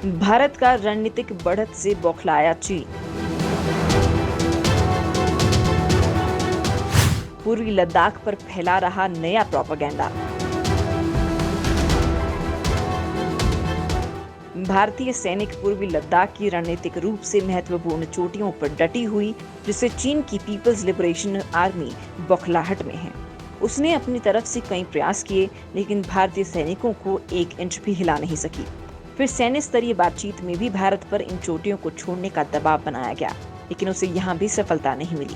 भारत का रणनीतिक बढ़त से बौखलाया चीन। पूर्वी लद्दाख पर फैला रहा नया प्रोपेगेंडा। भारतीय सैनिक पूर्वी लद्दाख की रणनीतिक रूप से महत्वपूर्ण चोटियों पर डटी हुई, जिससे चीन की पीपल्स लिबरेशन आर्मी बौखलाहट में है। उसने अपनी तरफ से कई प्रयास किए, लेकिन भारतीय सैनिकों को 1 इंच भी हिला नहीं सकी। फिर सैन्य स्तरीय बातचीत में भी भारत पर इन चोटियों को छोड़ने का दबाव बनाया गया, लेकिन उसे यहाँ भी सफलता नहीं मिली।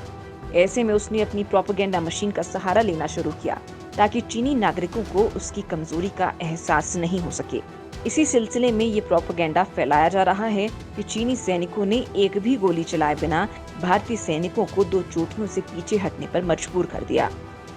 ऐसे में उसने अपनी प्रोपेगेंडा मशीन का सहारा लेना शुरू किया, ताकि चीनी नागरिकों को उसकी कमजोरी का एहसास नहीं हो सके। इसी सिलसिले में ये प्रोपेगेंडा फैलाया जा रहा है कि चीनी सैनिकों ने एक भी गोली चलाए बिना भारतीय सैनिकों को 2 चोटियों से पीछे हटने पर मजबूर कर दिया।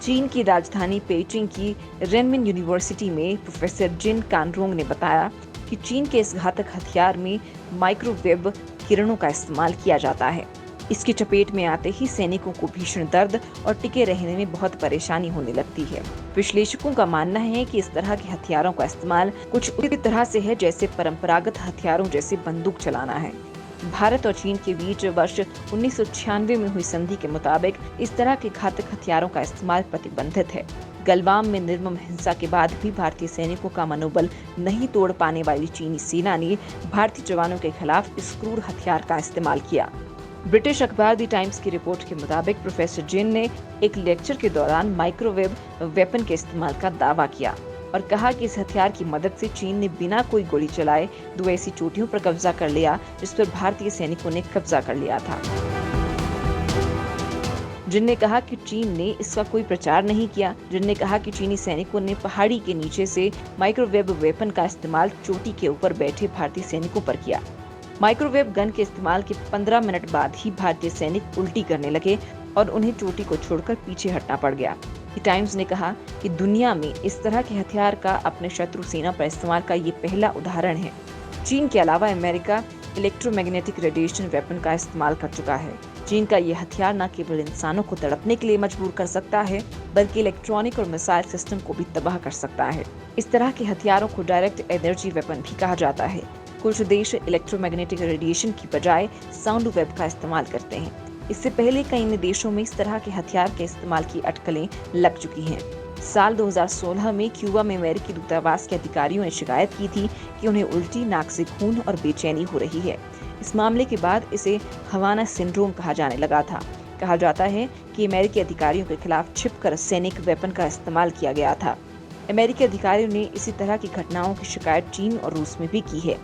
चीन की राजधानी पेइचिंग की रेनमिन यूनिवर्सिटी में प्रोफेसर जिन कानरोंग ने बताया कि चीन के इस घातक हथियार में माइक्रोवेव किरणों का इस्तेमाल किया जाता है। इसकी चपेट में आते ही सैनिकों को भीषण दर्द और टिके रहने में बहुत परेशानी होने लगती है। विश्लेषकों का मानना है कि इस तरह के हथियारों का इस्तेमाल कुछ उसी तरह से है जैसे परंपरागत हथियारों जैसे बंदूक चलाना है। भारत और चीन के बीच वर्ष 1996 में हुई संधि के मुताबिक इस तरह के घातक हथियारों का इस्तेमाल प्रतिबंधित है। गलवान में निर्मम हिंसा के बाद भी भारतीय सैनिकों का मनोबल नहीं तोड़ पाने वाली चीनी सेना ने भारतीय जवानों के खिलाफ इस क्रूर हथियार का इस्तेमाल किया। ब्रिटिश अखबार द टाइम्स की रिपोर्ट के मुताबिक प्रोफेसर जिन ने एक लेक्चर के दौरान माइक्रोवेव वेपन के इस्तेमाल का दावा किया और कहा कि इस हथियार की मदद से चीन ने बिना कोई गोली चलाए 2 ऐसी चोटियों पर कब्जा कर लिया जिस पर भारतीय सैनिकों ने कब्जा कर लिया था। जिन ने कहा कि चीन ने इसका कोई प्रचार नहीं किया। जिन ने कहा कि चीनी सैनिकों ने पहाड़ी के नीचे से माइक्रोवेव वेपन का इस्तेमाल चोटी के ऊपर बैठे भारतीय सैनिकों पर किया। माइक्रोवेव गन के इस्तेमाल के 15 मिनट बाद ही भारतीय सैनिक उल्टी करने लगे और उन्हें चोटी को छोड़कर पीछे हटना पड़ गया। द टाइम्स ने कहा कि दुनिया में इस तरह के हथियार का अपने शत्रु सेना पर इस्तेमाल का ये पहला उदाहरण है। चीन के अलावा अमेरिका इलेक्ट्रोमैग्नेटिक रेडिएशन वेपन का इस्तेमाल कर चुका है। चीन का ये हथियार न केवल इंसानों को तड़पने के लिए मजबूर कर सकता है, बल्कि इलेक्ट्रॉनिक और मिसाइल सिस्टम को भी तबाह कर सकता है। इस तरह के हथियारों को डायरेक्ट एनर्जी वेपन भी कहा जाता है। कुछ देश इलेक्ट्रोमैग्नेटिक रेडिएशन की बजाय साउंड वेव का इस्तेमाल करते हैं। इससे पहले कई देशों में इस तरह के हथियार के इस्तेमाल की अटकलें लग चुकी हैं। साल 2016 में क्यूबा में अमेरिकी दूतावास के अधिकारियों ने शिकायत की थी कि उन्हें उल्टी, नाक से खून और बेचैनी हो रही है। इस मामले के बाद इसे हवाना सिंड्रोम कहा जाने लगा था। कहा जाता है कि अमेरिकी अधिकारियों के खिलाफ छिपकर सैनिक वेपन का इस्तेमाल किया गया था। अमेरिकी अधिकारियों ने इसी तरह की घटनाओं की शिकायत चीन और रूस में भी की है।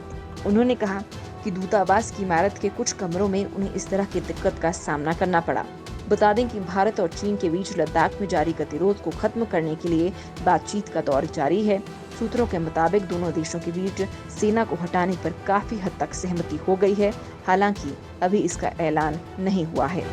उन्होंने कहा कि दूतावास की इमारत के कुछ कमरों में उन्हें इस तरह की दिक्कत का सामना करना पड़ा। बता दें कि भारत और चीन के बीच लद्दाख में जारी गतिरोध को खत्म करने के लिए बातचीत का दौर जारी है। सूत्रों के मुताबिक दोनों देशों के बीच सेना को हटाने पर काफी हद तक सहमति हो गई है। हालांकि अभी इसका ऐलान नहीं हुआ है।